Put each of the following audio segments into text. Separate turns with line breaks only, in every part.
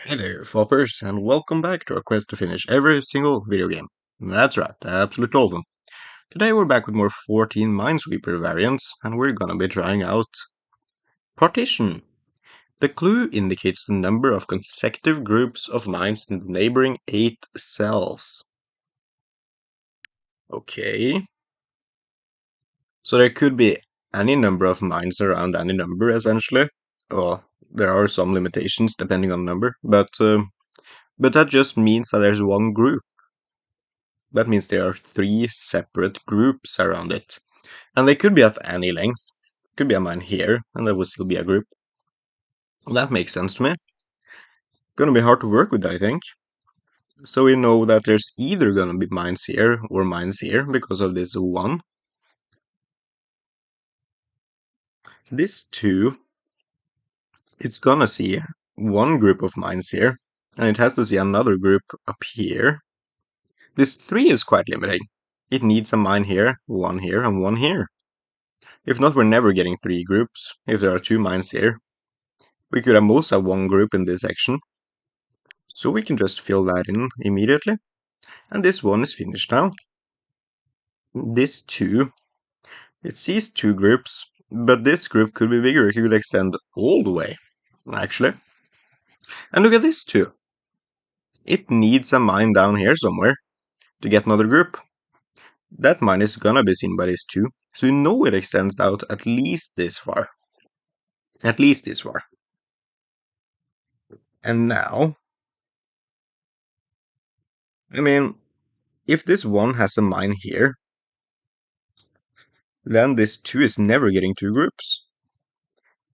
Hey there, Foppers, and welcome back to our quest to finish every single video game. That's right, absolutely all of them. Today we're back with more 14 Minesweeper variants, and we're gonna be trying out Partition. The clue indicates the number of consecutive groups of mines in the neighboring 8 cells. Okay. So there could be any number of mines around any number, essentially. Well, there are some limitations depending on the number, but that just means that there's one group. That means there are 3 separate groups around it. And they could be of any length. Could be a mine here, and there would still be a group. That makes sense to me. Gonna be hard to work with, I think. So we know that there's either gonna be mines here or mines here because of this 1. This 2, it's gonna see one group of mines here, and it has to see another group up here. This 3 is quite limiting. It needs a mine here, and one here. If not, we're never getting 3 groups, if there are 2 mines here. We could at most have one group in this section. So we can just fill that in immediately. And this one is finished now. This 2, it sees 2 groups, but this group could be bigger. It could extend all the way, actually. And look at this 2. It needs a mine down here somewhere to get another group. That mine is gonna be seen by this 2, so we know it extends out at least this far. At least this far. And now, I mean, if this 1 has a mine here, then this 2 is never getting 2 groups.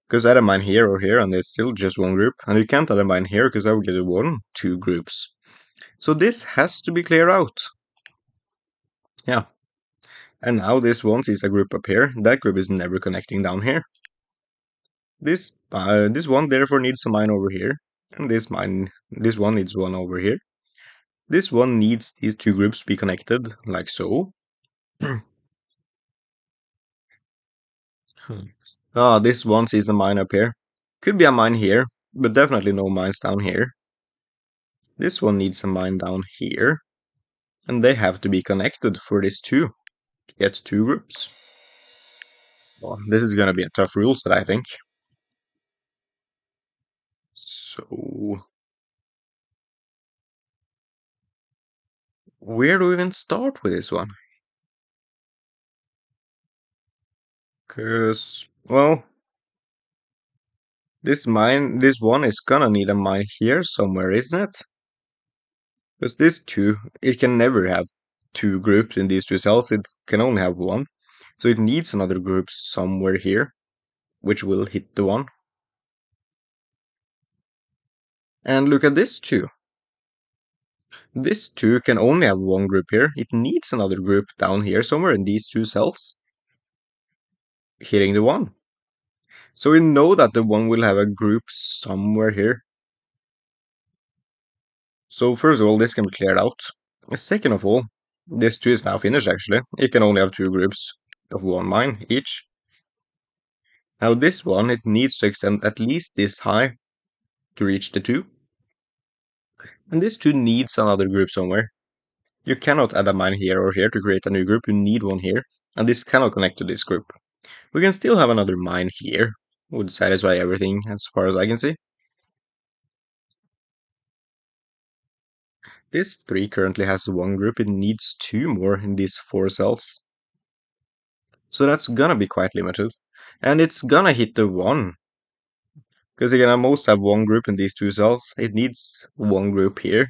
Because add a mine here or here, and there's still just one group. And you can't add a mine here, because I will get 2 groups. So this has to be cleared out. Yeah. And now this one sees a group up here. That group is never connecting down here. This one therefore needs a mine over here. And this one needs one over here. This one needs these 2 groups to be connected, like so. This one sees a mine up here. Could be a mine here, but definitely no mines down here. This one needs a mine down here. And they have to be connected for this too, to get 2 groups. Well, this is gonna be a tough rule set, I think. So, where do we even start with this one? Cause, well, this one is gonna need a mine here somewhere, isn't it? Because this 2, it can never have 2 groups in these 2 cells, it can only have 1. So it needs another group somewhere here, which will hit the 1. And look at this 2. This 2 can only have one group here. It needs another group down here somewhere in these 2 cells, hitting the 1. So we know that the 1 will have a group somewhere here. So first of all, this can be cleared out. Second of all, this 2 is now finished actually. It can only have 2 groups of 1 mine each. Now this one, it needs to extend at least this high to reach the 2. And this 2 needs another group somewhere. You cannot add a mine here or here to create a new group, you need one here. And this cannot connect to this group. We can still have another mine here. Would satisfy everything as far as I can see. This 3 currently has 1 group, it needs 2 more in these 4 cells. So that's gonna be quite limited. And it's gonna hit the 1. Because it can at most have 1 group in these 2 cells. It needs 1 group here.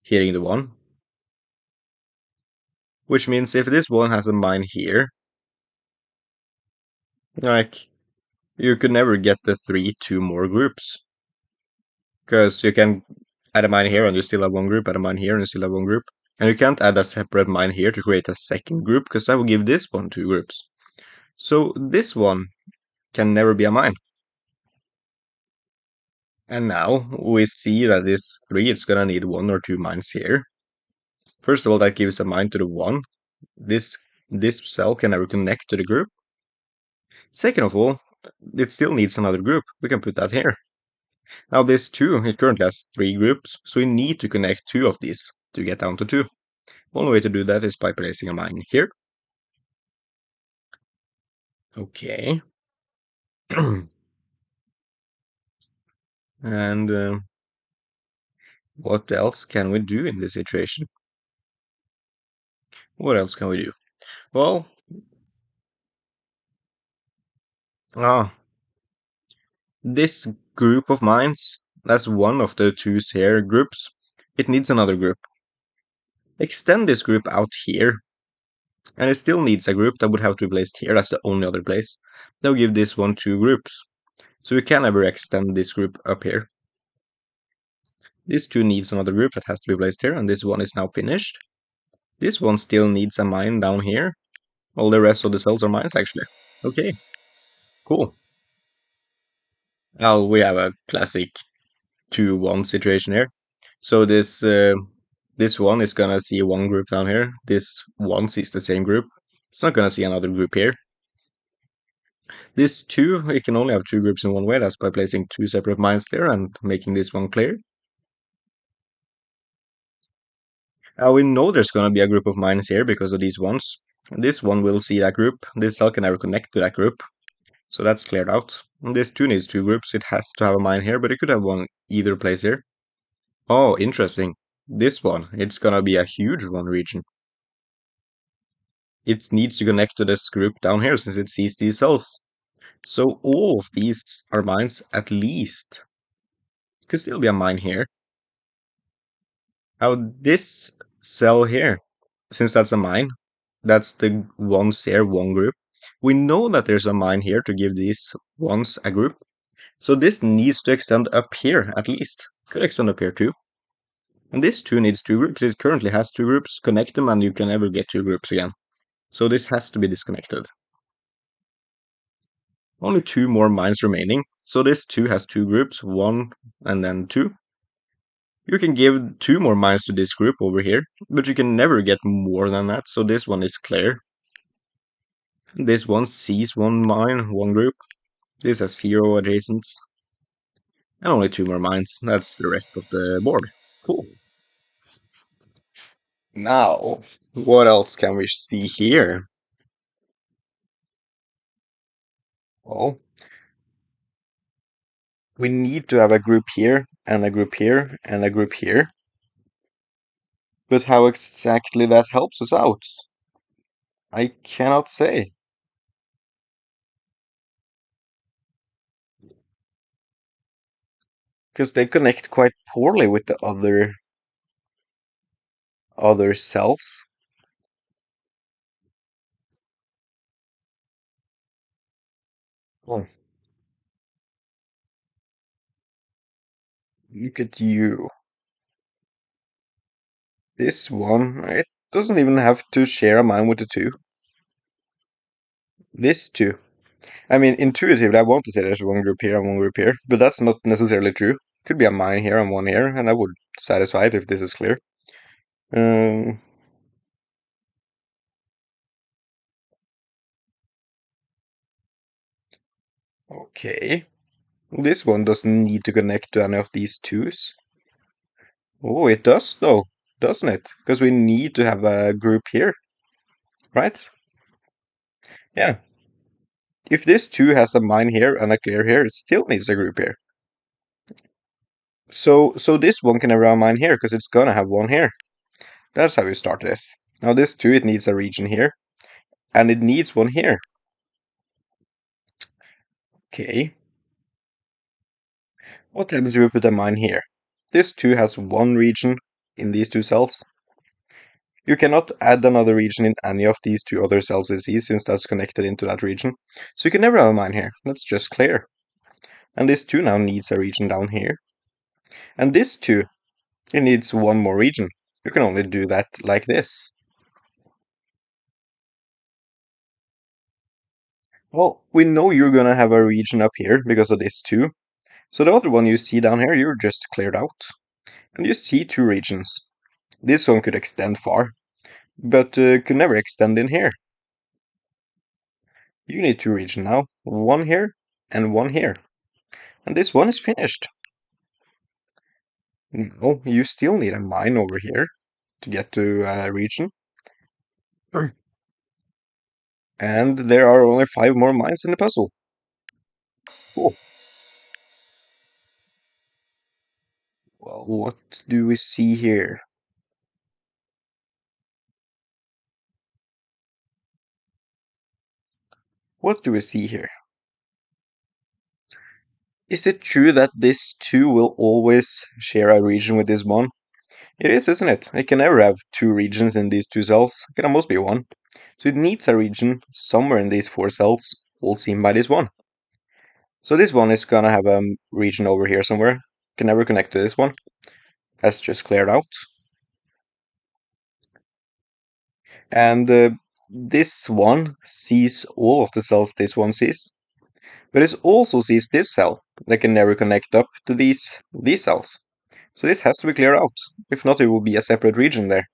Hitting the 1. Which means if this one has a mine here, like, you could never get the 2 more groups. Because you can add a mine here and you still have 1 group, add a mine here and you still have 1 group. And you can't add a separate mine here to create a second group, because that will give this one 2 groups. So this one can never be a mine. And now we see that this 3 is gonna need 1 or 2 mines here. First of all, that gives a mine to the 1. This cell can never connect to the group. Second of all, it still needs another group. We can put that here. Now this 2, it currently has 3 groups, so we need to connect 2 of these to get down to 2. One way to do that is by placing a mine here. Okay. And what else can we do in this situation? What else can we do? Well, ah, this group of mines, that's one of the 2 here groups. It needs another group. Extend this group out here, and it still needs a group that would have to be placed here. That's the only other place. They'll give this one 2 groups. So we can never extend this group up here. This 2 needs another group that has to be placed here, and this one is now finished. This one still needs a mine down here. All the rest of the cells are mines, actually. Okay, cool. Now we have a classic 2-1 situation here. So this one is gonna see one group down here. This one sees the same group. It's not gonna see another group here. This 2, it can only have 2 groups in one way. That's by placing 2 separate mines there and making this one clear. We know there's gonna be a group of mines here because of these ones. This one will see that group. This cell can never connect to that group. So that's cleared out. And this 2 needs 2 groups. It has to have a mine here, but it could have one either place here. Oh, interesting. This one, it's gonna be a huge one region. It needs to connect to this group down here since it sees these cells. So all of these are mines at least. Could still be a mine here. Now this cell here, since that's a mine, that's the ones here, one group. We know that there's a mine here to give these ones a group. So this needs to extend up here at least. Could extend up here too. And this 2 needs 2 groups. It currently has 2 groups. Connect them and you can never get 2 groups again. So this has to be disconnected. Only 2 more mines remaining. So this 2 has 2 groups, 1 and then 2. You can give 2 more mines to this group over here, but you can never get more than that, so this one is clear. This one sees 1 mine, 1 group. This has 0 adjacents. And only 2 more mines. That's the rest of the board. Cool. Now, what else can we see here? Well, we need to have a group here, and a group here, and a group here. But how exactly that helps us out, I cannot say. Because they connect quite poorly with the other cells. Oh, look at you. This one, it doesn't even have to share a mine with the 2. This 2. I mean, intuitively, I want to say there's 1 group here and 1 group here, but that's not necessarily true. Could be a mine here and 1 here, and I would satisfy it if this is clear. Um, okay. This one doesn't need to connect to any of these 2s. Oh, it does though, doesn't it? Because we need to have a group here, right? Yeah. If this 2 has a mine here and a clear here, it still needs a group here. So this one can never have a mine here because it's gonna have 1 here. That's how you start this. Now this 2, it needs a region here, and it needs 1 here. Okay. What happens if we put a mine here? This 2 has 1 region in these 2 cells. You cannot add another region in any of these 2 other cells it sees since that's connected into that region. So you can never have a mine here. That's just clear. And this 2 now needs a region down here. And this 2, it needs 1 more region. You can only do that like this. Well, we know you're gonna have a region up here because of this 2. So the other one you see down here, you're just cleared out. And you see 2 regions. This one could extend far, but could never extend in here. You need 2 regions now, 1 here and 1 here. And this one is finished. Now, you still need a mine over here to get to a region. And there are only 5 more mines in the puzzle. Cool. Well, what do we see here? What do we see here? Is it true that this 2 will always share a region with this 1? It is, isn't it? It can never have 2 regions in these 2 cells. It can almost be 1. So it needs a region somewhere in these 4 cells, all seen by this 1. So this 1 is gonna have a region over here somewhere. Can never connect to this 1. That's just cleared out. And this 1 sees all of the cells this 1 sees. But it also sees this cell that can never connect up to these cells. So this has to be cleared out. If not, it will be a separate region there.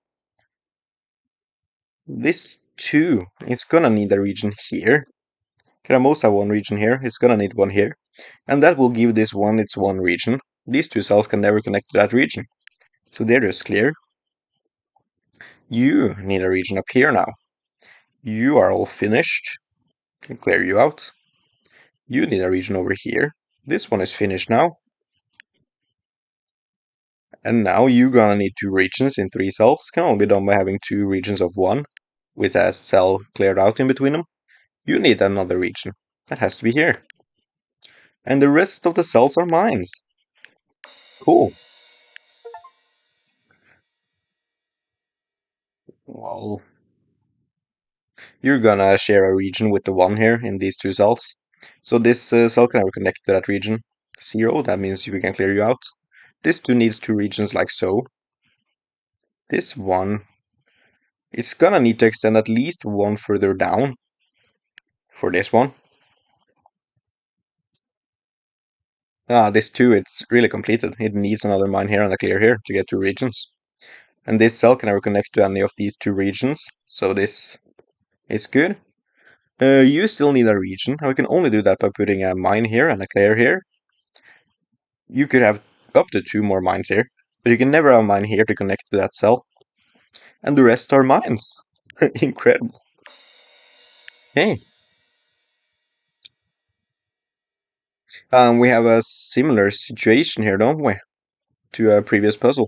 This 2 is gonna need a region here. Can I most have 1 region here? It's gonna need 1 here. And that will give this 1 its 1 region. These 2 cells can never connect to that region. So they're just clear. You need a region up here now. You are all finished. Can clear you out. You need a region over here. This one is finished now. And now you're gonna need 2 regions in 3 cells. Can only be done by having 2 regions of 1, with a cell cleared out in between them. You need another region. That has to be here. And the rest of the cells are mines. Cool. Well, you're gonna share a region with the 1 here in these 2 cells. So this cell can never connect to that region. 0, that means we can clear you out. This 2 needs 2 regions like so. This 1, it's gonna need to extend at least 1 further down for this 1. This 2, it's really completed. It needs another mine here and a clear here to get 2 regions. And this cell can never connect to any of these 2 regions, so this is good. You still need a region, and we can only do that by putting a mine here and a clear here. You could have up to 2 more mines here, but you can never have a mine here to connect to that cell. And the rest are mines. Incredible. Okay. We have a similar situation here, don't we? To a previous puzzle.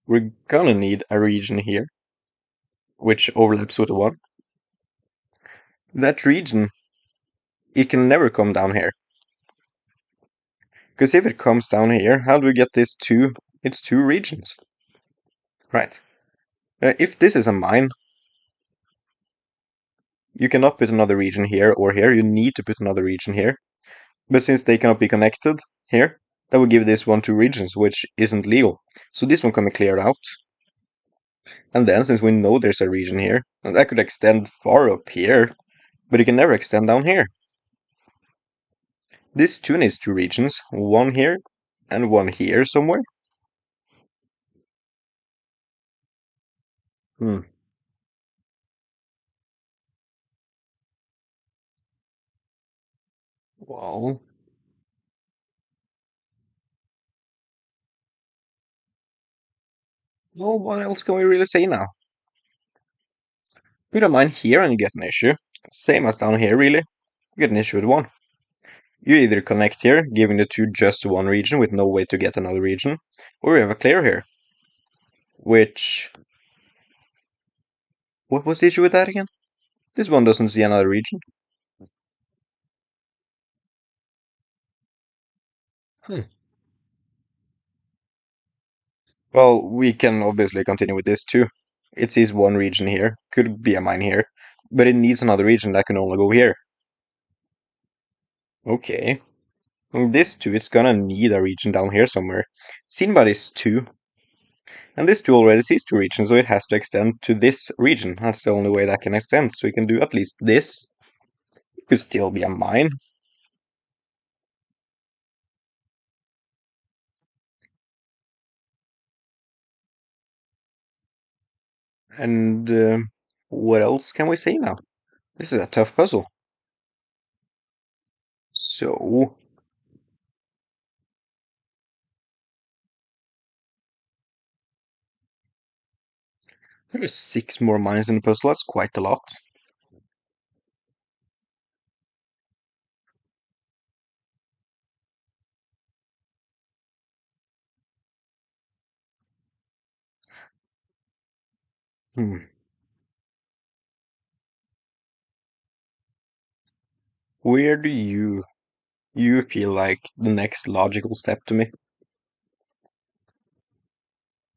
We're gonna need a region here, which overlaps with the 1. That region, it can never come down here. Because if it comes down here, how do we get this to its 2 regions? Right. If this is a mine, you cannot put another region here or here. You need to put another region here. But since they cannot be connected here, that would give this 1 2 regions, which isn't legal. So this one can be cleared out. And then, since we know there's a region here, and that could extend far up here, but it can never extend down here. This 2 needs 2 regions, 1 here and 1 here somewhere. Hmm. Well, well, what else can we really say now? Put a mine here and you get an issue. Same as down here, really. You get an issue with 1. You either connect here, giving the 2 just 1 region with no way to get another region, or you have a clear here. Which... What was the issue with that again? This one doesn't see another region. Hmm. Well, we can obviously continue with this too. It sees 1 region here, could be a mine here, but it needs another region that can only go here. Okay. And this 2, it's gonna need a region down here somewhere. Seen by this 2. And this 2 already sees 2 regions, so it has to extend to this region. That's the only way that can extend, so we can do at least this. It could still be a mine. And what else can we say now? This is a tough puzzle. So, There are 6 more mines in the puzzle, that's quite a lot. Hmm. Where do you feel like the next logical step to me?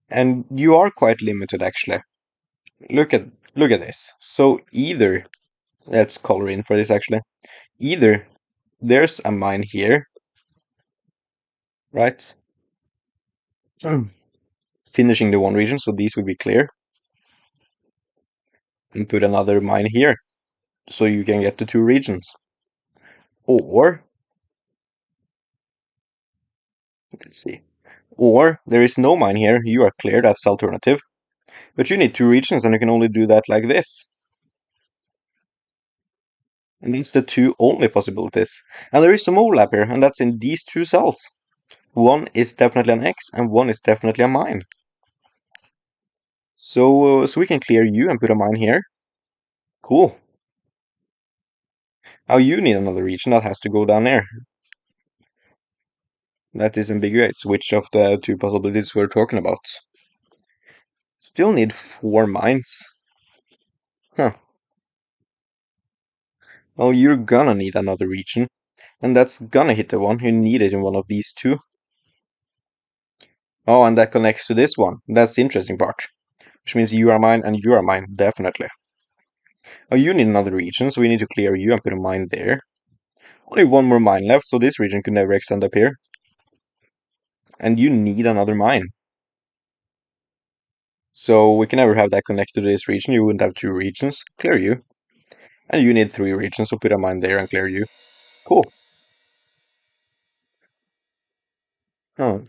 And you are quite limited actually. Look at look at this. So either let's color in for this actually. Either there's a mine here, right? Finishing the one region, so these will be clear. And put another mine here, so you can get the 2 regions. Or let's see. Or there is no mine here, you are clear, that's the alternative. But you need 2 regions and you can only do that like this. And that's the 2 only possibilities. And there is some overlap here, and that's in these 2 cells. One is definitely an X and one is definitely a mine. So we can clear you and put a mine here. Cool. Now you need another region that has to go down there. That is ambiguous, which of the 2 possibilities we're talking about. Still need 4 mines. Huh. Well, you're gonna need another region, and that's gonna hit the one who needed in one of these 2. Oh, and that connects to this one. That's the interesting part. Which means you are mine and you are mine, definitely. Oh, you need another region, so we need to clear you and put a mine there. Only 1 more mine left, so this region could never extend up here. And you need another mine. So we can never have that connected to this region. You wouldn't have 2 regions. Clear you. And you need 3 regions, so put a mine there and clear you. Cool. Huh.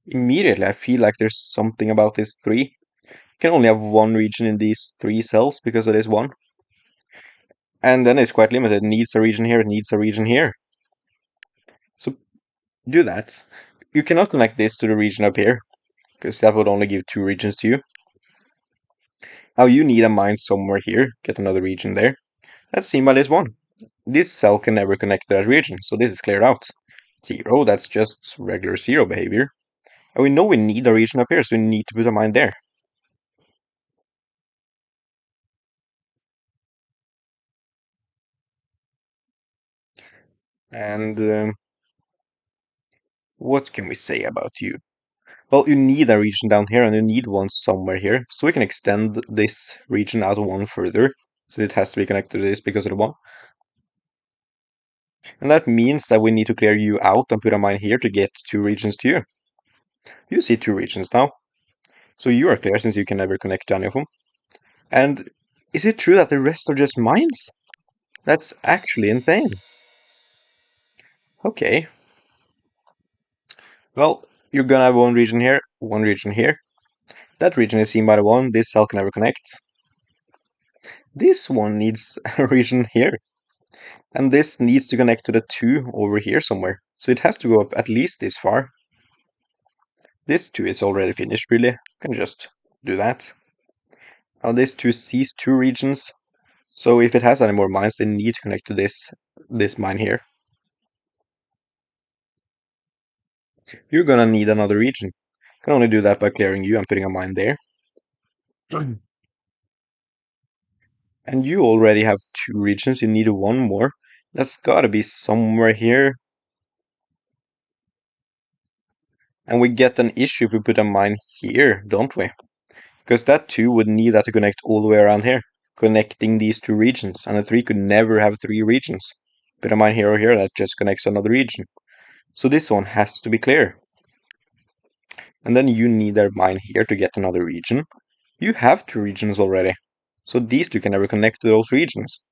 Immediately, I feel like there's something about this 3. You can only have 1 region in these 3 cells because of this 1. And then it's quite limited. It needs a region here, it needs a region here. So do that. You cannot connect this to the region up here, because that would only give 2 regions to you. Now you need a mine somewhere here, get another region there. Let's see by this 1. This cell can never connect to that region, so this is cleared out. 0, that's just regular 0 behavior. And we know we need a region up here, so we need to put a mine there. And what can we say about you? Well, you need a region down here, and you need one somewhere here, so we can extend this region out 1 further. So it has to be connected to this because of the 1. And that means that we need to clear you out and put a mine here to get 2 regions to you. You see 2 regions now. So you are clear since you can never connect to any of them. And is it true that the rest are just mines? That's actually insane. Okay. Well, you're gonna have 1 region here, 1 region here. That region is seen by the 1, this cell can never connect. This one needs a region here. And this needs to connect to the 2 over here somewhere. So it has to go up at least this far. This 2 is already finished, really. You can just do that. Now this 2 sees 2 regions. So if it has any more mines, they need to connect to this mine here. You're gonna need another region. You can only do that by clearing you and putting a mine there. And you already have 2 regions, you need 1 more. That's gotta be somewhere here. And we get an issue if we put a mine here, don't we? Because that 2 would need that to connect all the way around here, connecting these 2 regions. And a 3 could never have 3 regions. Put a mine here or here, that just connects to another region. So this one has to be clear. And then you need a mine here to get another region. You have 2 regions already. So these 2 can never connect to those regions.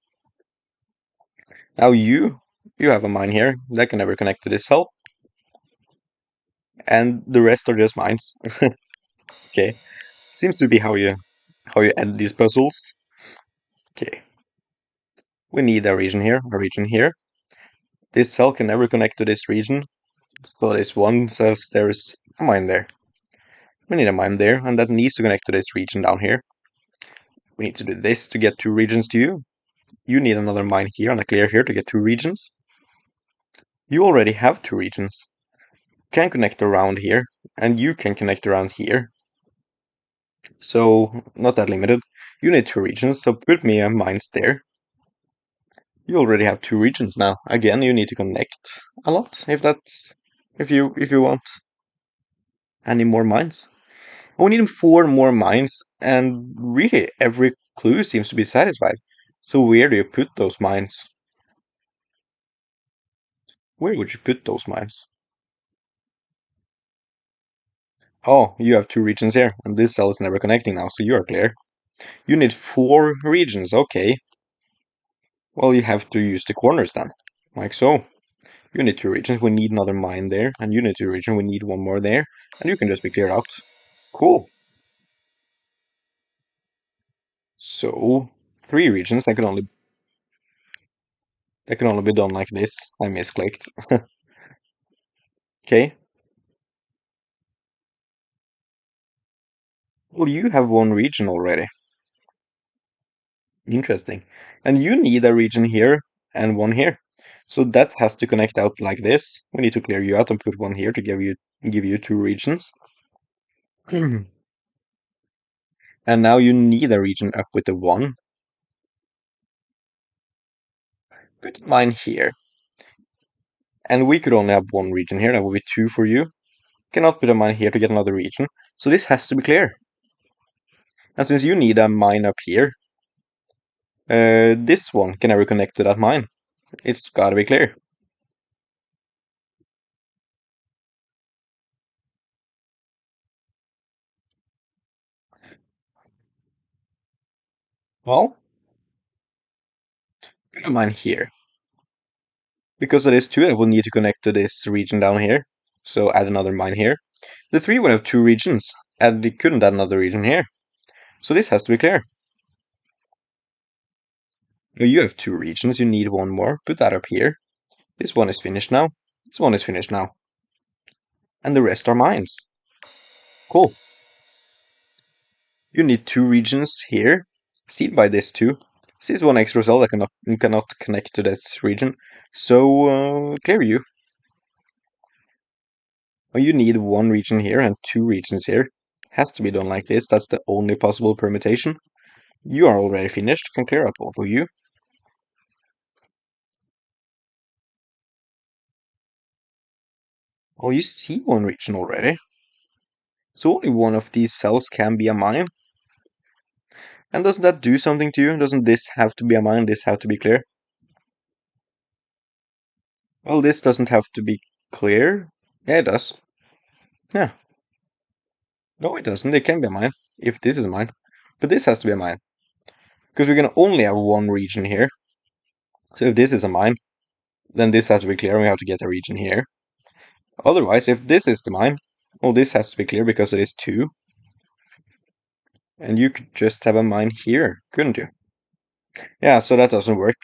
Now you have a mine here that can never connect to this cell. And the rest are just mines. Okay. Seems to be how you end these puzzles. Okay. We need a region here, a region here. This cell can never connect to this region. So this 1 says there's a mine there. We need a mine there, and that needs to connect to this region down here. We need to do this to get 2 regions to you. You need another mine here and a clear here to get 2 regions. You already have 2 regions. Can connect around here, and you can connect around here. So, not that limited. You need 2 regions, so put me a mines there. You already have 2 regions now. Again, you need to connect a lot if you want any more mines. We need 4 more mines, and really every clue seems to be satisfied. So where do you put those mines? Where would you put those mines? Oh, you have 2 regions here, and this cell is never connecting now, so you are clear. You need 4 regions, okay. Well, you have to use the corners then, like so. You need 2 regions, we need another mine there, and you need 2 regions, we need 1 more there, and you can just be cleared out. Cool. So, 3 regions, that can only be done like this. I misclicked. Okay. Well, you have 1 region already. Interesting. And you need a region here and 1 here. So that has to connect out like this. We need to clear you out and put 1 here to give you 2 regions. And now you need a region up with the 1. Put mine here. And we could only have 1 region here. That would be 2 for you. Cannot put a mine here to get another region. So this has to be clear. And since you need a mine up here, this one can never connect to that mine. It's gotta be clear. Well, put a mine here. Because it is 2, I will need to connect to this region down here. So add another mine here. The 3 would have 2 regions, and it couldn't add another region here. So this has to be clear. Now you have 2 regions, you need 1 more. Put that up here. This one is finished now. This one is finished now. And the rest are mines. Cool. You need 2 regions here. Seed by this 2. This is 1 extra cell that cannot connect to this region. So clear you. Well, you need 1 region here and 2 regions here. Has to be done like this. That's the only possible permutation. You are already finished. Can clear out both of you. Oh, you see 1 region already. So only 1 of these cells can be a mine. And doesn't that do something to you? Doesn't this have to be a mine? This have to be clear? Well, this doesn't have to be clear. Yeah, it does. Yeah. No, it doesn't. It can be a mine. If this is mine. But this has to be a mine. Because we're gonna only have 1 region here. So if this is a mine, then this has to be clear and we have to get a region here. Otherwise, if this is the mine, well, this has to be clear because it is 2. And you could just have a mine here, couldn't you? Yeah, so that doesn't work,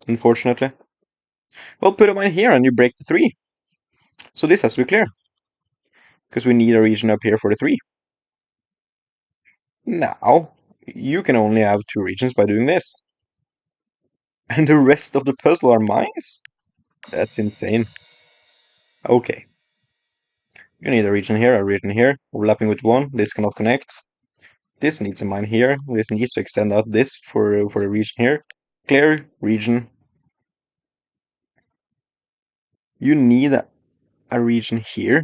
unfortunately. Well, put a mine here and you break the 3. So this has to be clear. Because we need a region up here for the 3. Now, you can only have 2 regions by doing this. And the rest of the puzzle are mines? That's insane. Okay. You need a region here, overlapping with 1. This cannot connect. This needs a mine here. This needs to extend out this for the region here. Clear region. You need a region here.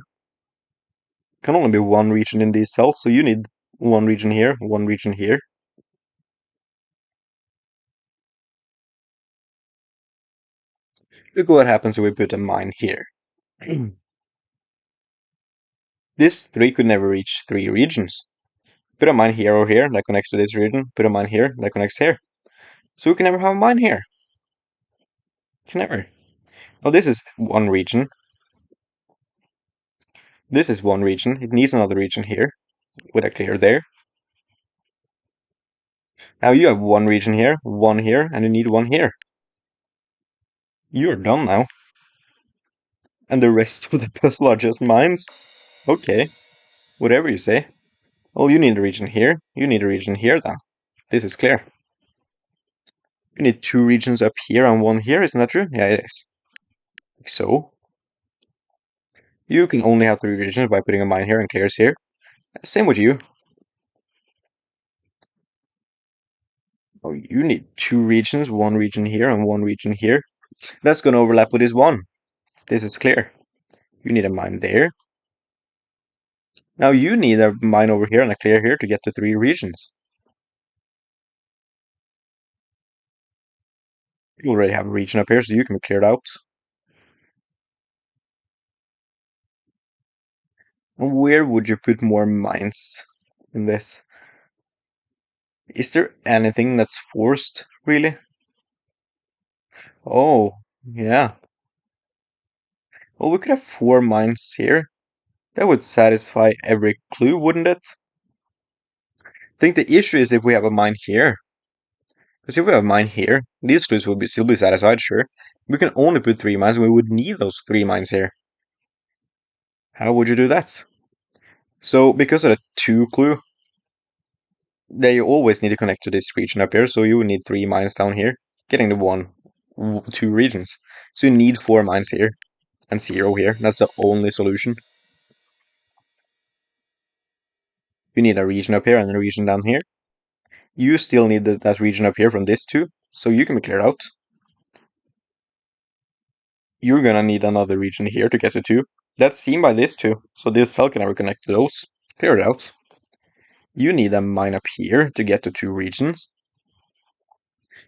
Can only be 1 region in these cells, so you need 1 region here, 1 region here. Look what happens if we put a mine here. This 3 could never reach 3 regions. Put a mine here or here that connects to this region. Put a mine here that connects here. So we can never have a mine here. Can never. Oh, this is 1 region. This is 1 region. It needs another region here with a clear there. Now you have 1 region here, 1 here, and you need 1 here. You're done now. And the rest of the puzzle are just mines? Okay. Whatever you say. Well, you need a region here. You need a region here then. This is clear. You need two regions up here and one here, isn't that true? Yeah, it is. Like so. You can only have three regions by putting a mine here and clears here. Same with you. Oh, you need two regions, one region here and one region here. That's going to overlap with this one. This is clear. You need a mine there. Now you need a mine over here and a clear here to get to three regions. You already have a region up here, so you can be cleared out. Where would you put more mines in this? Is there anything that's forced, really? Oh, yeah. Well, we could have four mines here. That would satisfy every clue, wouldn't it? I think the issue is if we have a mine here. Because if we have a mine here, these clues will still be satisfied, sure. We can only put three mines, and we would need those three mines here. How would you do that? So, because of the two clue, they always need to connect to this region up here, so you would need three mines down here, getting the two regions. So you need four mines here, and zero here. That's the only solution. You need a region up here and a region down here. You still need that region up here from this two, so you can be cleared out. You're gonna need another region here to get to two. That's seen by this two, so this cell can never connect to those. Clear it out. You need a mine up here to get to two regions.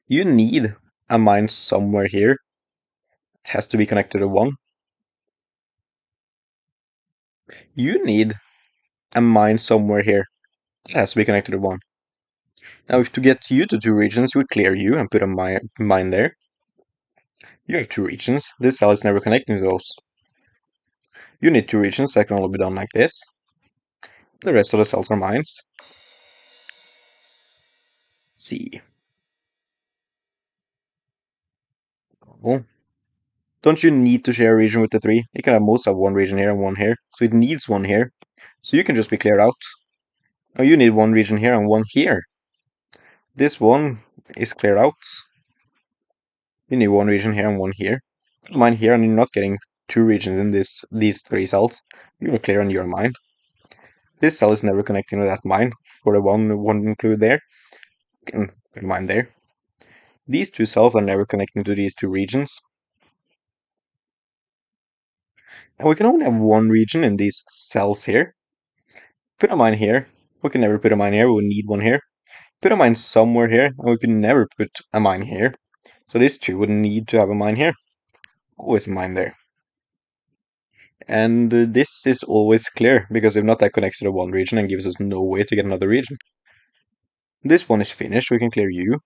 You need a mine somewhere here. It has to be connected to one. You need a mine somewhere here. It has to be connected to one. Now, if to get you to two regions, we clear you and put a mine there. You have two regions. This cell is never connecting to those. You need two regions that can only be done like this. The rest of the cells are mines. Let's see. Oh. Don't you need to share a region with the three? You can have most have one region here and one here. So it needs one here. So you can just be cleared out. Oh, you need one region here and one here. This one is cleared out. You need one region here and one here. Mine here, and you're not getting two regions in these three cells. You're clear on your mine. This cell is never connecting to that mine for the one include there. You can put a mine there. These two cells are never connecting to these two regions. And we can only have one region in these cells here. Put a mine here. We can never put a mine here, we would need one here. Put a mine somewhere here, and we could never put a mine here. So this two would need to have a mine here. Always a mine there. And this is always clear, because if not, that connects to the one region and gives us no way to get another region. This one is finished, we can clear you.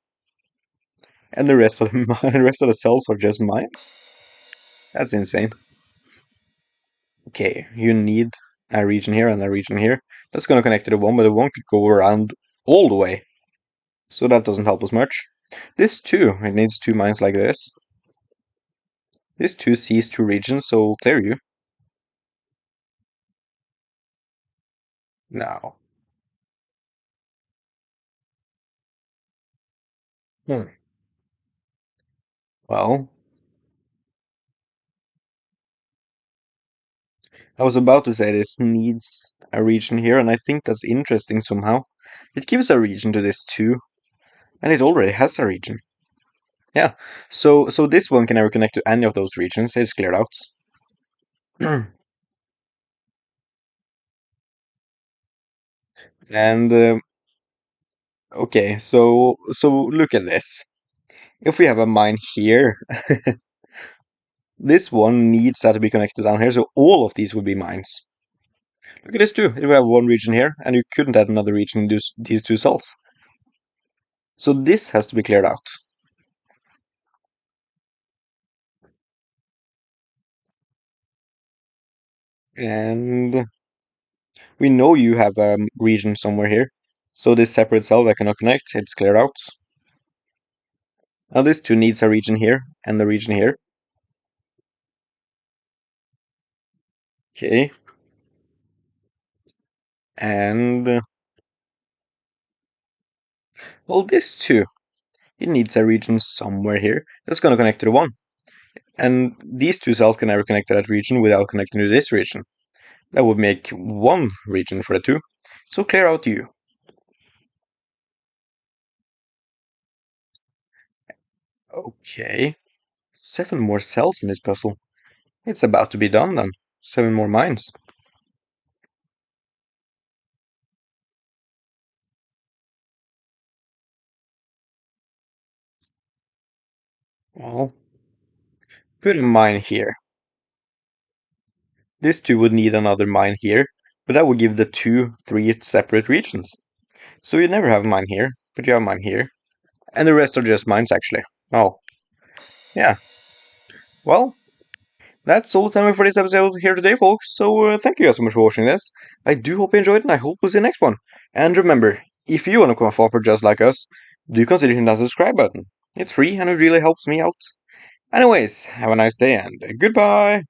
And the rest of the cells are just mines. That's insane. Okay, you need a region here and a region here. That's going to connect to the one, but the one could go around all the way. So that doesn't help us much. This too, it needs two mines like this. This two sees two regions, so clear you. Now. Hmm. Well, I was about to say this needs a region here, and I think that's interesting somehow. It gives a region to this too, and it already has a region. Yeah, so this one can never connect to any of those regions, it's cleared out. And okay, so look at this. If we have a mine here, this one needs that to be connected down here, so all of these would be mines. Look at this too. If we have one region here, and you couldn't add another region in these two cells. So this has to be cleared out. And we know you have a region somewhere here. So this separate cell that cannot connect, it's cleared out. Now this two needs a region here and a region here. Okay. And, well, this too. It needs a region somewhere here that's going to connect to the one. And these two cells can never connect to that region without connecting to this region. That would make one region for the two. So clear out you. Okay. 7 more cells in this puzzle. It's about to be done then. 7 more mines. Well, put a mine here. This two would need another mine here, but that would give the two 3 separate regions. So you never have a mine here, but you have a mine here. And the rest are just mines actually. Oh, yeah. Well, that's all the time for this episode here today, folks. So thank you guys so much for watching this. I do hope you enjoyed, and I hope we'll see you next one. And remember, if you want to become a Fopper just like us, do consider hitting that subscribe button. It's free and it really helps me out. Anyways, have a nice day and goodbye!